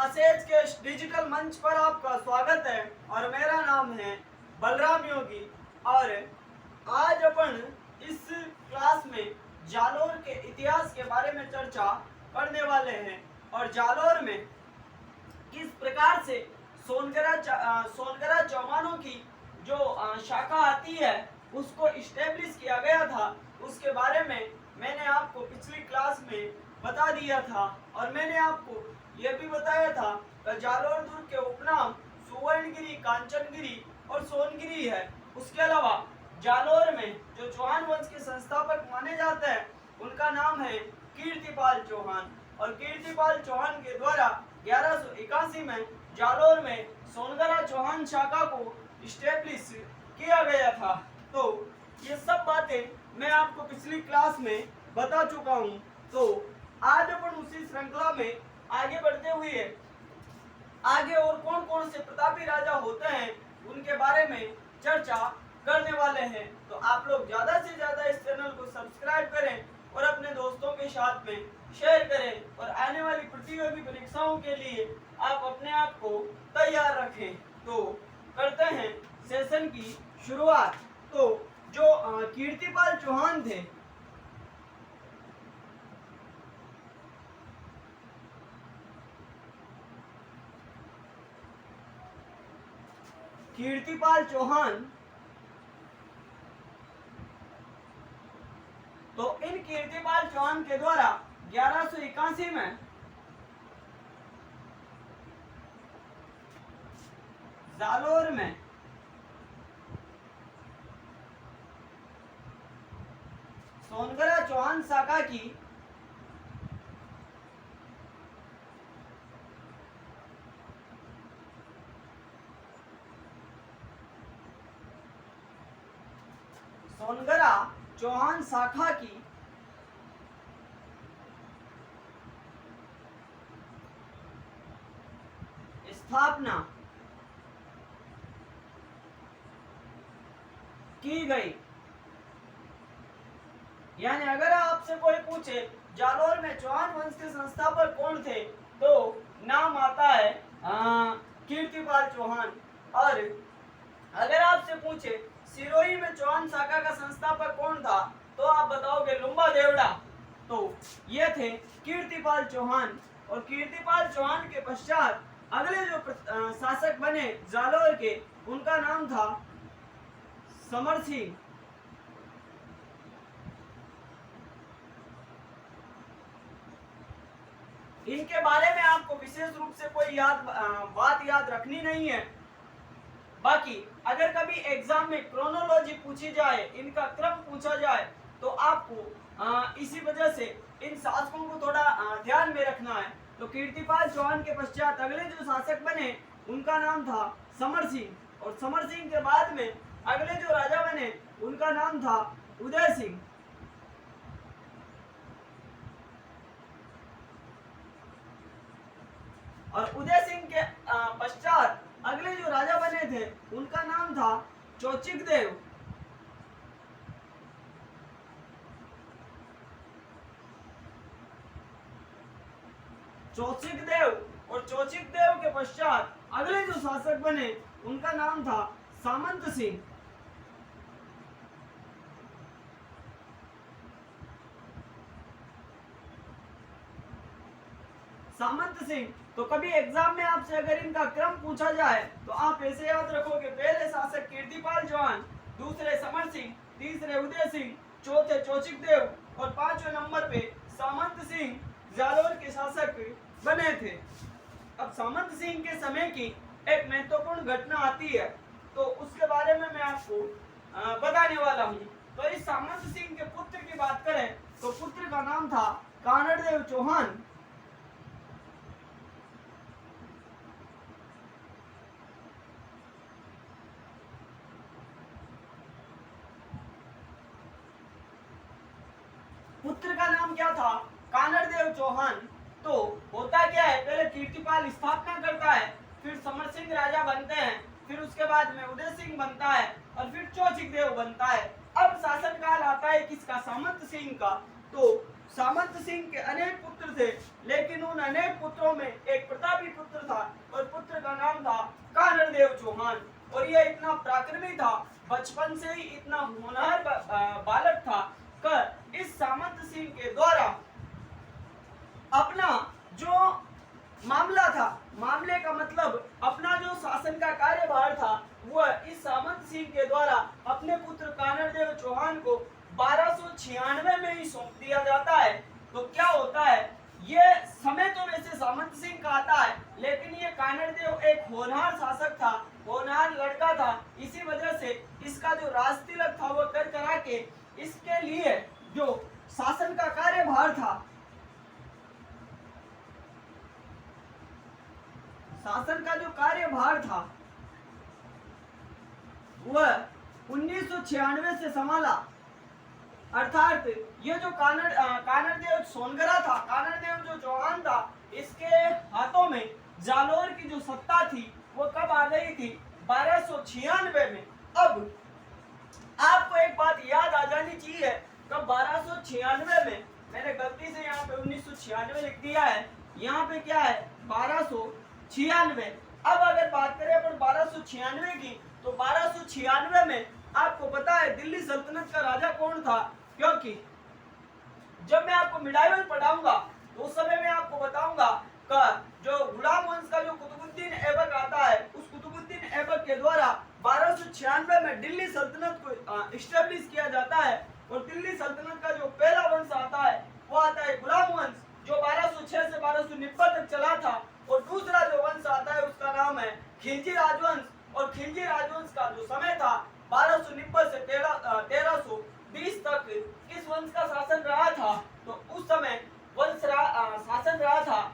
Classes के digital मंच पर आपका स्वागत है और मेरा नाम है बलराम योगी। और आज अपन इस क्लास में जालोर के इतिहास के बारे में चर्चा करने वाले हैं और जालोर में किस प्रकार से सोनगरा चौहानों की जो शाखा आती है उसको इस्टेब्लिश किया गया था, उसके बारे में मैंने आपको पिछली क्लास में बता दिया था। और मैंने आपको यह भी बताया था कि जालोर दुर्ग के उपनाम सुवर्णगिरी, कांचनगिरी और सोनगिरी है। उसके अलावा जालोर में जो चौहान वंश के संस्थापक माने जाते हैं उनका नाम है कीर्तिपाल चौहान। और कीर्तिपाल चौहान के द्वारा 1181 में जालोर में सोनगरा चौहान शाखा को इस्टेब्लिश किया गया था। तो ये सब बातें मैं आपको पिछली क्लास में बता चुका हूँ। तो आज अपन उसी श्रृंखला में आगे बढ़ते हुए आगे और कौन कौन से प्रतापी राजा होते हैं उनके बारे में चर्चा करने वाले हैं। तो आप लोग ज्यादा से ज्यादा इस चैनल को सब्सक्राइब करें और अपने दोस्तों के साथ में शेयर करें और आने वाली प्रतियोगी परीक्षाओं के लिए आप अपने आप को तैयार रखें। तो करते हैं सेशन की शुरुआत। तो जो कीर्तिपाल चौहान थे, कीर्तिपाल चौहान, तो इन कीर्तिपाल चौहान के द्वारा 1181 में जालोर में सोनगरा चौहान शाखा की सोनगरा चौहान शाखा की स्थापना की गई। यानी अगर आपसे कोई पूछे जालोर में चौहान वंश के संस्थापक कौन थे तो नाम आता है कीर्तिपाल चौहान। और अगर आपसे पूछे सिरोही में चौहान शाखा का संस्थापक कौन था तो आप बताओगे लुम्बा देवड़ा। तो ये थे कीर्तिपाल चौहान। और कीर्तिपाल चौहान के पश्चात अगले जो शासक बने जालोर के उनका नाम था समर सिंह। इनके बारे में आपको विशेष रूप से कोई बात याद रखनी नहीं है। बाकी अगर कभी एग्जाम में क्रोनोलॉजी पूछी जाए, इनका क्रम पूछा जाए तो आपको इसी वजह से इन शासकों को थोड़ा ध्यान में रखना है। तो कीर्तिपाल चौहान के पश्चात अगले जो शासक बने उनका नाम था समर सिंह। और समर सिंह के बाद में अगले जो राजा बने उनका नाम था उदय सिंह। और उदय सिंह के पश्चात अगले जो राजा बने थे उनका नाम था चौचिक देव। चौचिक देव और चौचिक देव के पश्चात अगले जो शासक बने उनका नाम था सामंत सिंह। सामंत सिंह। तो कभी एग्जाम में आपसे अगर इनका क्रम पूछा जाए तो आप ऐसे याद रखोगे, पहले शासक कीर्तिपाल चौहान, दूसरे समर सिंह, तीसरे उदय सिंह, चौथे चौचिक देव और पांचवें नंबर पे सामंत सिंह जालोर के शासक बने थे। अब सामंत सिंह के समय की एक महत्वपूर्ण घटना आती है तो उसके बारे में मैं आपको बताने वाला हूँ। तो इस सामंत सिंह के पुत्र की बात करें तो पुत्र का नाम था कानड़देव चौहान। पुत्र का नाम क्या था? कानड़देव चौहान। तो होता क्या है, पहले कीर्तिपाल स्थापना करता है, फिर समर सिंह राजा बनते हैं, फिर उसके बाद में उदय सिंह बनता है और फिर चौचिक देव बनता है। अब शासन काल आता है किसका? सामंत सिंह का। तो सामंत सिंह के अनेक पुत्र थे, लेकिन उन अनेक पुत्रों में एक प्रतापी पुत्र था और पुत्र का नाम था कानड़देव चौहान। और यह इतना पराक्रमी था, बचपन से ही इतना होनहार बालक था कि इस सामंत सिंह के द्वारा अपना जो मामला था, मामले का मतलब अपना जो शासन का कार्यभार था, वह इस सामंत सिंह के द्वारा अपने पुत्र कानड़देव चौहान को 1296 में ही सौंप दिया जाता है। तो क्या होता है, ये समय तो वैसे सामंत सिंह का आता है, लेकिन ये कानड़देव एक होनहार शासक था, होनहार लड़का था। इसी वजह से इसका जो राज तिलक था वो कर करा के इसके लिए जो शासन का कार्यभार था, शासन का जो कार्यभार था वह 1996 से संभाला। अर्थात ये जो कानड़देव सोनगरा था, कानड़देव जो चौहान था, इसके हाथों में जालोर की जो सत्ता थी वो कब आ गई थी, 1296 में। अब आपको एक बात याद आ जानी चाहिए, कब 1296 में, मैंने गलती से यहाँ पे 1996 लिख दिया है, यहाँ पे क्या है 1296। अब अगर बात करें अपन 1296 की, तो 1296 में आपको पता है दिल्ली सल्तनत का राजा कौन था, क्योंकि जब मैं आपको मिडाइवल पढ़ाऊंगा तो उस समय मैं आपको बताऊंगा का जो गुलाम वंश का जो कुतुबुद्दीन ऐबक आता है, उस कुतुबुद्दीन ऐबक के द्वारा 1296 में दिल्ली सल्तनत को इस्टेब्लिश किया जाता है। और दिल्ली सल्तनत का जो पहला वंश आता है वो आता है गुलाम वंश, जो 1206 से 1290 तक चला था। और दूसरा जो वंश आता है उसका नाम है खिलजी राजवंश। और खिलजी राजवंश का जो समय था 1290 से 1320 तक किस वंश का शासन रहा था, तो उस समय शासन रहा था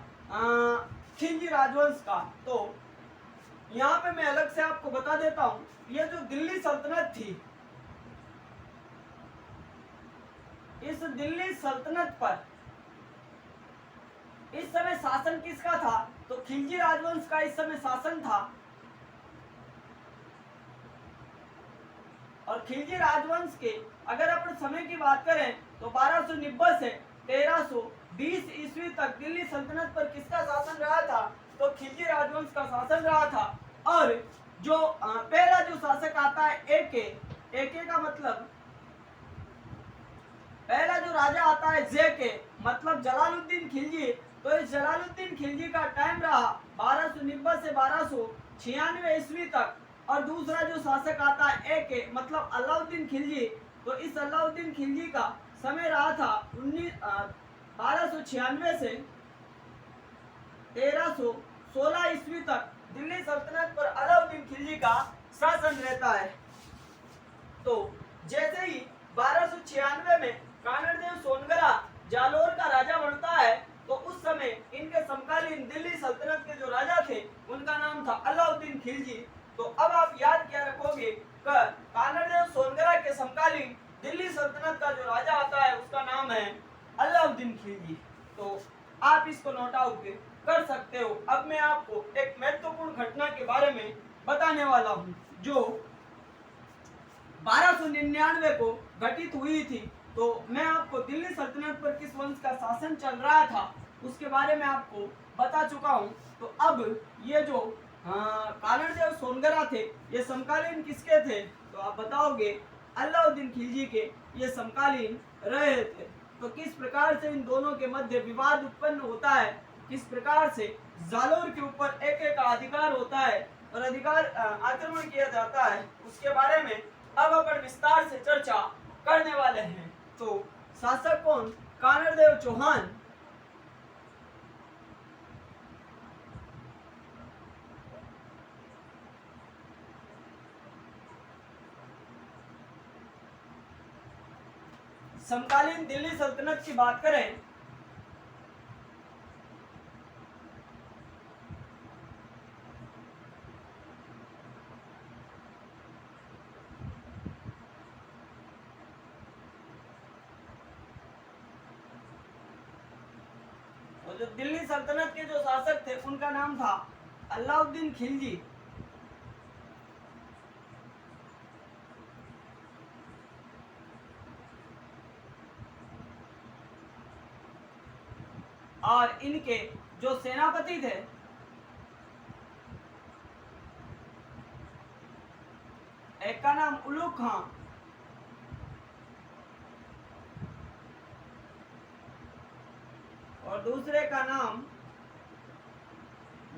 खिलजी राजवंश का। तो यहाँ पे मैं अलग से आपको बता देता हूँ, ये जो दिल्ली सल्तनत थी, इस दिल्ली सल्तनत पर इस समय शासन किसका था, तो खिलजी राजवंश का इस समय शासन था। और खिलजी राजवंश के अगर अपन समय की बात करें तो 1290 से 1320 ईस्वी तक दिल्ली सल्तनत पर किसका शासन रहा था, तो खिलजी राजवंश का शासन रहा था। और जो पहला जो शासक आता है एके का मतलब, पहला जो राजा आता है जेके मतलब जलालुद्दीन खिलजी। तो इस जलालुद्दीन खिलजी का टाइम रहा 1290 से 1296 ईस्वी तक। और दूसरा जो शासक आता है एके मतलब अलाउद्दीन खिलजी, तो इस अलाउद्दीन खिलजी का समय रहा था 1296 से 1316 ईस्वी तक। दिल्ली सल्तनत पर अलाउद्दीन खिलजी का शासन रहता है। तो जैसे ही 1296 में कानड़देव सोनगरा जालोर का राजा बनता है, तो उस समय इनके समकालीन दिल्ली सल्तनत के जो राजा थे उनका नाम था अलाउद्दीन खिलजी। तो अब आप याद क्या रखोगे, कानड़देव सोनगरा के समकालीन दिल्ली सल्तनत का जो राजा आता है उसका नाम है अलाउद्दीन खिलजी। तो आप इसको नोट आउट कर सकते हो। अब मैं आपको एक महत्वपूर्ण घटना के बारे में बताने वाला हूँ जो 1299 को घटित हुई थी। तो मैं आपको दिल्ली सल्तनत पर किस वंश का शासन चल रहा था उसके बारे में आपको बता चुका हूँ। तो अब ये जो कानड़देव सोनगरा थे ये समकालीन किसके थे, तो आप बताओगे अलाउद्दीन खिलजी के ये समकालीन रहे थे। तो किस प्रकार से इन दोनों के मध्य विवाद उत्पन्न होता है, किस प्रकार से जालोर के ऊपर एक का अधिकार होता है और अधिकार आक्रमण किया जाता है, उसके बारे में अब अपन विस्तार से चर्चा करने वाले हैं। तो शासक कौन, कानड़देव चौहान। समकालीन दिल्ली सल्तनत की बात करें तो जो दिल्ली सल्तनत के जो शासक थे उनका नाम था अलाउद्दीन खिलजी। और इनके जो सेनापति थे एक का नाम उलुग खां और दूसरे का नाम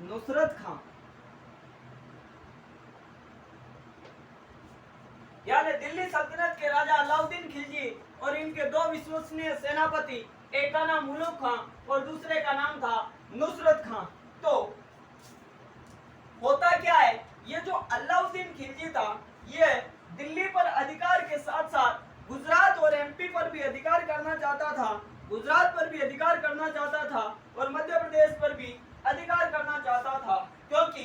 नुसरत खां। यानी दिल्ली सल्तनत के राजा अलाउद्दीन खिलजी और इनके दो विश्वसनीय सेनापति, एक का नाम उलुग खां और दूसरे का नाम था नुसरत खां। तो होता क्या है, ये जो अलाउद्दीन खिलजी था ये दिल्ली पर अधिकार के साथ साथ गुजरात और एमपी पर भी अधिकार करना चाहता था, गुजरात पर भी अधिकार करना चाहता था और मध्य प्रदेश पर भी अधिकार करना चाहता था। क्योंकि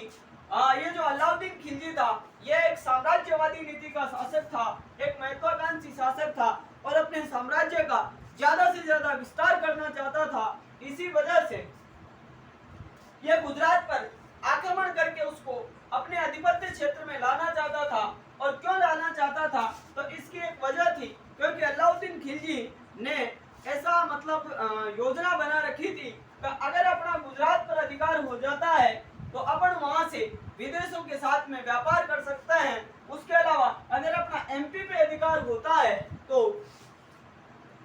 ये जो अलाउद्दीन खिलजी था ये एक साम्राज्यवादी नीति का शासक था, एक महत्वाकांक्षी शासक था और अपने साम्राज्य का ज्यादा से ज्यादा विस्तार करना चाहता था। इसी वजह से ये गुजरात पर आक्रमण करके उसको अपने आधिपत्य क्षेत्र में लाना चाहता था। और क्यों लाना चाहता था, तो इसकी एक वजह थी क्योंकि अलाउद्दीन खिलजी ने ऐसा मतलब योजना बना रखी थी कि अगर अपना गुजरात पर अधिकार हो जाता है तो अपन वहां से विदेशों के साथ में व्यापार कर सकते हैं। उसके अलावा अगर अपना एमपी पे अधिकार होता है तो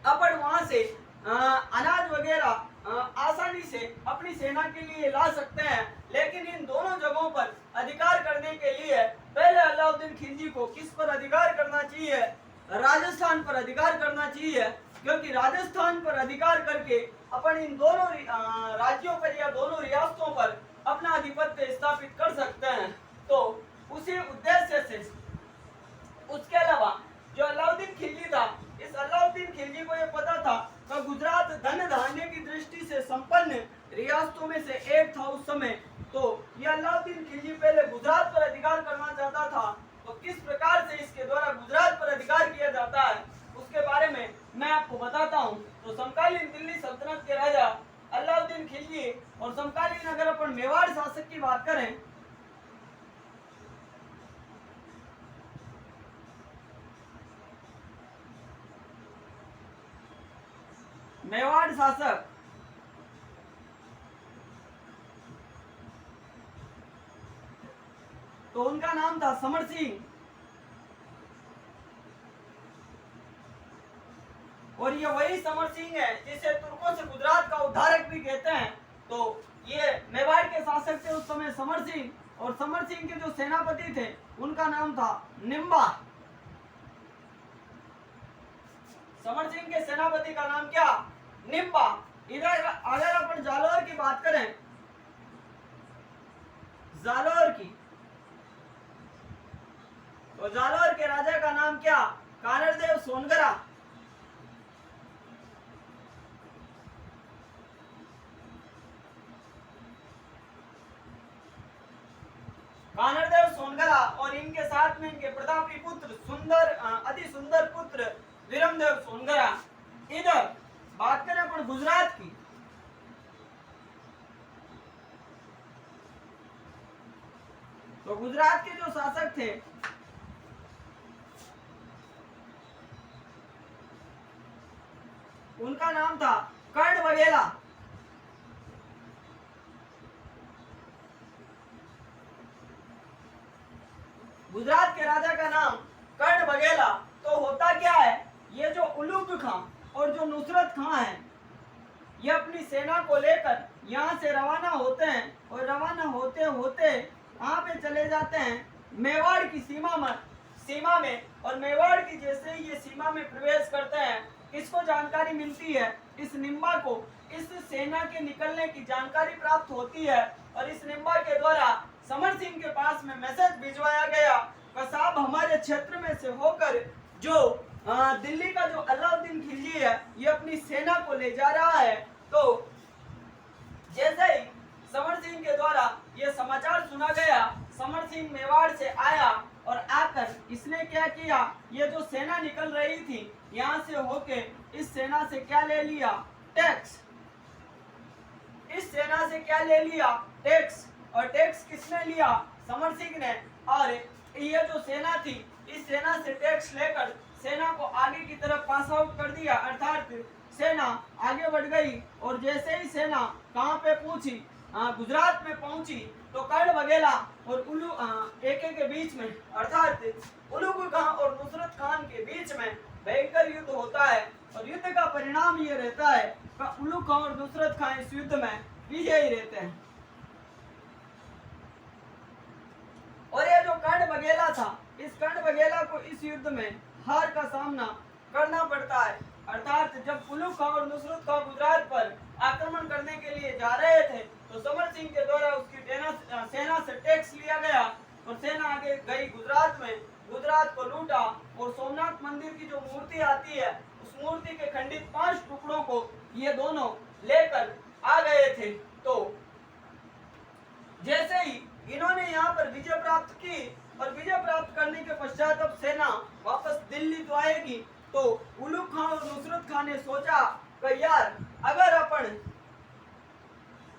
अपन वहां से अनाज वगैरह आसानी से अपनी सेना के लिए ला सकते हैं। लेकिन इन दोनों जगहों पर अधिकार करने के लिए पहले अलाउद्दीन खिलजी को किस पर अधिकार करना चाहिए, राजस्थान पर अधिकार करना चाहिए। क्योंकि राजस्थान पर अधिकार करके अपन इन दोनों राज्यों पर या दोनों रियासतों पर अपना आधिपत्य स्थापित कर सकते हैं। तो उसी उद्देश्य से उसके अलावा जो अलाउद्दीन खिलजी था, इस अलाउद्दीन खिलजी को यह पता था कि गुजरात धन धान्य की दृष्टि से संपन्न रियासतों में से एक था उस समय। तो ये अलाउद्दीन खिलजी पहले गुजरात पर अधिकार करना चाहता था। तो किस प्रकार से इसके द्वारा गुजरात पर अधिकार किया जाता है उसके बारे में मैं आपको बताता हूँ। तो समकालीन दिल्ली सल्तनत के राजा अलाउद्दीन खिलजी और समकालीन अगर अपन मेवाड़ शासक की बात करें मेवाड़ शासक तो उनका नाम था समर सिंह और ये वही समर सिंह है जिसे तुर्कों से गुजरात का उद्धारक भी कहते हैं। तो ये मेवाड़ के शासक थे उस समय समर सिंह और समर सिंह के जो सेनापति थे उनका नाम था निम्बा। समर सिंह के सेनापति का नाम क्या, निम्बा। इधर अगर अपन जालोर की बात करें, जालोर की, तो जालोर के राजा का नाम क्या, कानड़देव सोनगरा। कानड़देव सोनगरा और इनके साथ में इनके प्रतापी पुत्र सुंदर अति सुंदर पुत्र विरमदेव सोनगरा। इधर बात करें अपन गुजरात की, तो गुजरात के जो शासक थे उनका नाम था कर्ण बघेला। गुजरात के राजा का नाम कर्ण बघेला। तो होता क्या है, ये जो उलुग खां और जो नुसरत खां है ये अपनी सेना को लेकर यहाँ से रवाना होते हैं और रवाना होते होते कहाँ पे चले जाते हैं, मेवाड़ की सीमा में और मेवाड़ की जैसे ही ये सीमा में प्रवेश करते हैं किसको जानकारी मिलती है, इस निम्बा को इस सेना के निकलने की जानकारी प्राप्त होती है। और इस निम्बा के द्वारा समर सिंह के पास में मैसेज भिजवाया गया कि साहब हमारे क्षेत्र में से होकर जो दिल्ली का जो अलाउद्दीन खिलजी है ये अपनी सेना को ले जा रहा है। तो जैसे ही समर सिंह के द्वारा ये समाचार सुना गया, समर सिंह मेवाड़ से आया और आकर इसने क्या किया, ये जो सेना निकल रही थी यहाँ से होके इस सेना से क्या ले लिया, टैक्स। इस सेना से क्या ले लिया, टैक्स। और टैक्स किसने लिया, समर सिंह ने। और ये जो सेना थी इस सेना से टैक्स लेकर सेना को आगे की तरफ पास आउट कर दिया, अर्थात सेना आगे बढ़ गई और जैसे ही सेना कहाँ पे पहुंची, गुजरात में पहुंची, तो कर्ण बघेला और एके के बीच में अर्थात उलुग खान और नुसरत खान के बीच में भयंकर युद्ध होता है। और युद्ध का परिणाम ये रहता है कि उलुग खान और नुसरत खान इस युद्ध में विजयी रहते हैं। और ये जो कर्ण बघेला था, इस कर्ण बघेला को इस युद्ध में हार का सामना करना पड़ता है। अर्थात जब उलुग खान और नुसरत खान गुजरात पर आक्रमण करने के लिए जा रहे थे, तो समर सिंह के द्वारा उसकी सेना से टैक्स लिया गया और सेना आगे गई गुजरात में, गुजरात को लूटा और सोमनाथ मंदिर की जो मूर्ति आती है, उस मूर्ति के खंडित 5 टुकड़ों को ये दोनों लेकर आ गए थे। तो जैसे ही इन्होंने यहाँ पर विजय प्राप्त की और विजय प्राप्त करने के पश्चात अब सेना वापस दिल्ली तो आएगी, तो उलुग खान और नुसरत खान ने सोचा कि यार अगर अपन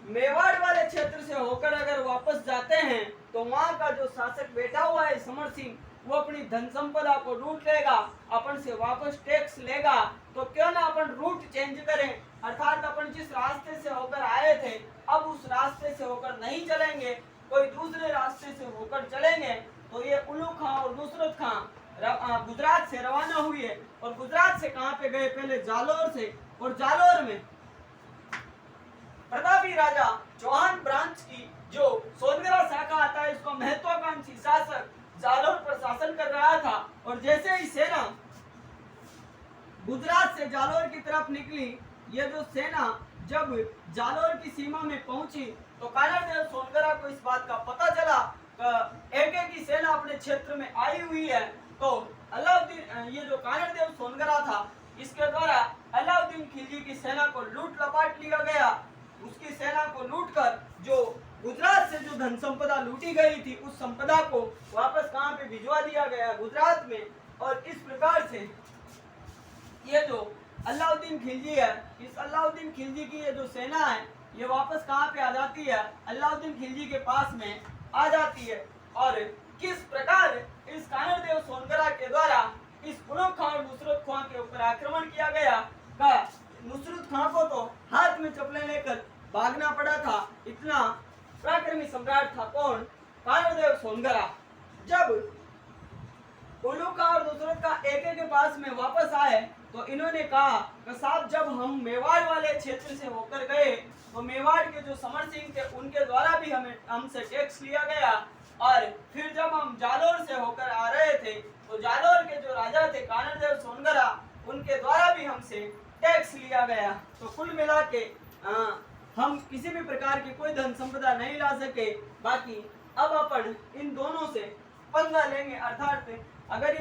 मेवाड़ वाले क्षेत्र से होकर अगर वापस जाते हैं तो वहां का जो शासक बैठा हुआ है समर सिंह, वो अपनी धन संपदा को लूट लेगा, अपन से वापस टैक्स लेगा, तो क्यों ना अपन रूट चेंज करें, अर्थात अपन जिस रास्ते से होकर आए थे अब उस रास्ते से होकर नहीं चलेंगे, कोई दूसरे रास्ते से होकर चलेंगे। तो ये उलुग खान और नुसरत खान गुजरात से रवाना हुए और गुजरात से कहां पे गए, पहले जालोर से, और जालोर में प्रतापी राजा चौहान ब्रांच की जो सोनगरा शाखा आता है, इसको महत्वाकांक्षी शासक जालोर पर शासन कर रहा था। और जैसे ही सेना गुजरात से जालोर की तरफ निकली, ये जो सेना जब जालोर की सीमा में पहुंची, तो कानरदेव सोनगरा को इस बात का पता चला कि एके की सेना अपने क्षेत्र में आई हुई है। तो अलाउद्दीन, ये जो कानरदेव सोनगरा था, इसके द्वारा अलाउद्दीन खिलजी की सेना को लूट लपाट लिया गया। उसकी सेना को लूटकर जो गुजरात से जो धन संपदा लूटी गई थी, उस संपदा को वापस कहां पे भिजवा दिया गया, गुजरात में। और इस प्रकार से ये जो अलाउद्दीन खिलजी है, इस अलाउद्दीन खिलजी की ये जो सेना है, ये वापस कहां पे आ जाती है, अलाउद्दीन खिलजी के पास में आ जाती है। और किस प्रकार इस कानरदेव सोनगरा के द्वारा इस उलुग खान और नुसरत खान के ऊपर आक्रमण किया गया का नुसरत खान को तो हाथ में चप्पलें लेकर भागना पड़ा था, इतना पराक्रमी सम्राट था कौन, कानरदेव सोनगरा। जब उलुग खान और नुसरत का एके के पास में वापस आए, तो इन्होंने कहा कि साहब जब हम मेवाड़ वाले क्षेत्र से होकर गए, तो मेवाड़ के जो समर सिंह थे उनके द्वारा भी हमसे टैक्स लिया गया, और फिर जब हम जालोर से होकर आ रहे थे, तो जालोर के जो राजा थे कानरदेव सोनगरा, उनके द्वारा भी हमसे टैक्स लिया गया। तो कुल मिला के हम किसी भी प्रकार की कोई धन संपदा नहीं ला सके। बाकी अब अपन इन दोनों से पंगा लेंगे, अर्थात अगर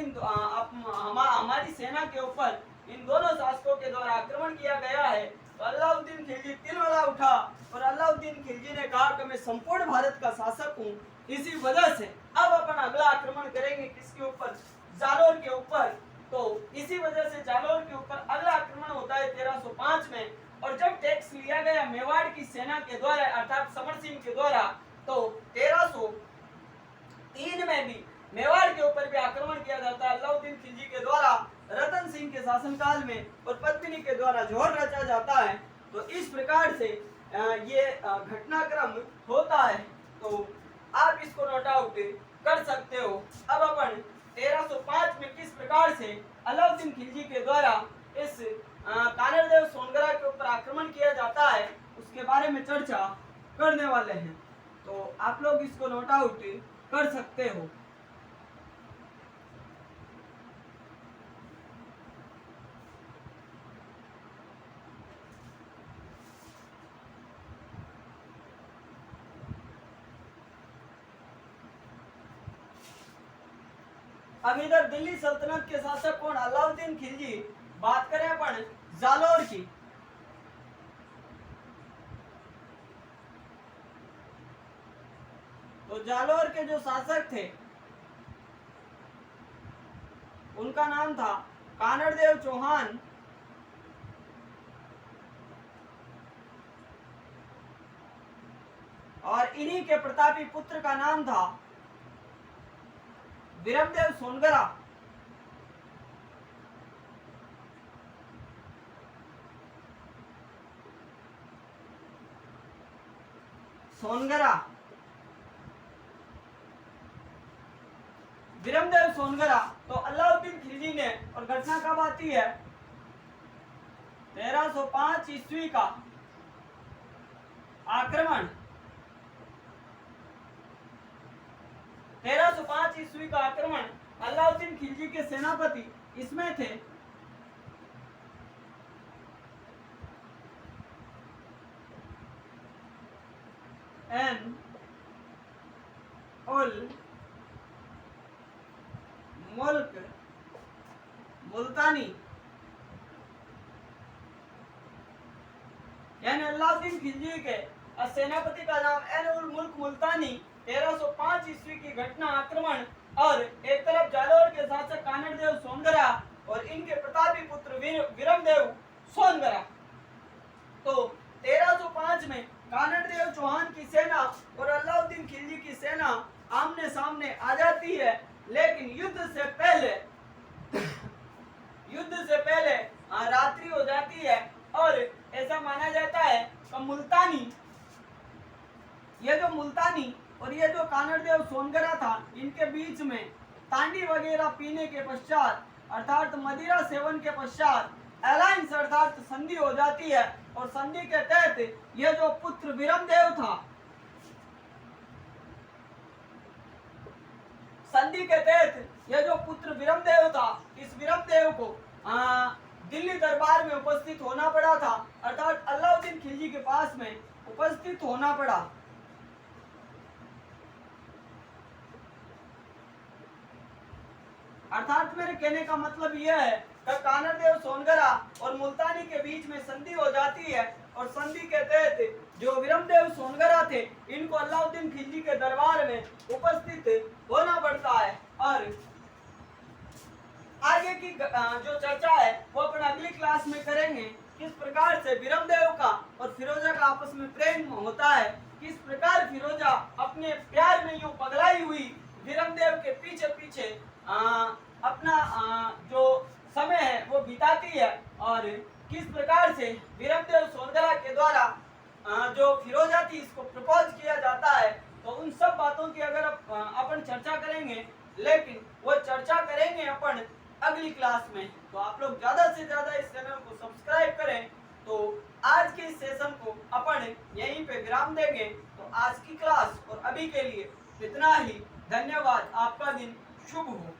हमारी सेना के ऊपर इन दोनों शासकों के द्वारा आक्रमण किया गया है, तो अलाउद्दीन खिलजी तिलवाला उठा और अलाउद्दीन खिलजी ने कहा कि मैं संपूर्ण भारत का शासक हूँ, इसी वजह से अब अपन अगला आक्रमण करेंगे किसके ऊपर, जालोर के ऊपर। तो इसी वजह से जालोर के ऊपर अगला आक्रमण होता है 1305 में। और जब टैक्स लिया गया मेवाड़ की सेना के द्वारा, अर्थात समर सिंह के द्वारा, तो 1303 में भी मेवाड़ के ऊपर भी आक्रमण किया जाता है अलाउद्दीन खिलजी के द्वारा रतन सिंह के शासनकाल में, और पद्मिनी के द्वारा जोहर रचा जाता है। तो इस प्रकार से ये घटनाक्रम होता है। तो आप इसको नोट आउट कर सकते हो। अब अपन 1305 में किस प्रकार से अलाउद्दीन खिलजी के द्वारा इस कानरदेव सोनगरा के ऊपर आक्रमण किया जाता है, उसके बारे में चर्चा करने वाले हैं। तो आप लोग इसको नोट आउट कर सकते हो। अब इधर दिल्ली सल्तनत के शासक कौन, अलाउद्दीन खिलजी। बात करें अपन जालोर की, तो जालोर के जो शासक थे उनका नाम था कानरदेव चौहान, और इन्हीं के प्रतापी पुत्र का नाम था विरमदेव सोनगरा। सोनगरा, विरमदेव सोनगरा। तो अलाउद्दीन खिलजी ने, और घटना कब आती है? 1305 ईस्वी का आक्रमण, 1305 ईस्वी का आक्रमण। अलाउद्दीन खिलजी के सेनापति इसमें थे एन उल मुल्क मुल्तानी, यानी अलाउद्दीन खिलजी के सेनापति का नाम एन उल मुल्क मुल्तानी। 1305 ईस्वी की घटना आक्रमण, और एक तरफ जालोर के शासक कानड़देव सोनगरा और इनके प्रतापी पुत्र विरमदेव सोनगरा। तो 1305 में कानड़देव चौहान की सेना और अलाउद्दीन खिलजी की सेना आमने सामने आ जाती है, लेकिन युद्ध से पहले रात्रि हो जाती है, और ऐसा माना जाता है कि मुल्तानी, ये जो मुल्तानी और ये जो कानड़देव सोनगरा था, इनके बीच में तांडी वगैरह पीने के पश्चात, अर्थात मदिरा सेवन के पश्चात अलायंस अर्थात संधि हो जाती है। और संधि के तहत ये जो पुत्र विरमदेव था, संधि के तहत यह जो पुत्र विरमदेव था, इस विरमदेव को दिल्ली दरबार में उपस्थित होना पड़ा था, अर्थात अलाउद्दीन खिलजी के पास में उपस्थित होना पड़ा। अर्थात मेरे कहने का मतलब यह है कि कानड़देव सोनगरा और मुल्तानी के बीच में संधि हो जाती है, और संधि के तहत जो विरमदेव सोनगरा थे, इनको अलाउद्दीन खिलजी के दरबार में उपस्थित होना पड़ता है। और आगे की जो चर्चा है वो अपन अगली क्लास में करेंगे। किस प्रकार से विरमदेव का और फिरोजा का आपस में प्रेम होता है, किस प्रकार फिरोजा अपने प्यार में यूं पगलाई हुई विरमदेव के पीछे पीछे अपना जो समय है वो बिताती है, और किस प्रकार से विरमदेव सोनगरा के द्वारा जो फिरोजा थी इसको प्रपोज किया जाता है। तो उन सब बातों की अगर अपन चर्चा करेंगे, लेकिन वो चर्चा करेंगे अपन अगली क्लास में। तो आप लोग ज्यादा से ज्यादा इस चैनल को सब्सक्राइब करें। तो आज के इस सेशन को अपन यहीं पे विराम देंगे। तो आज की क्लास और अभी के लिए इतना ही। धन्यवाद। आपका दिन शुभ हो।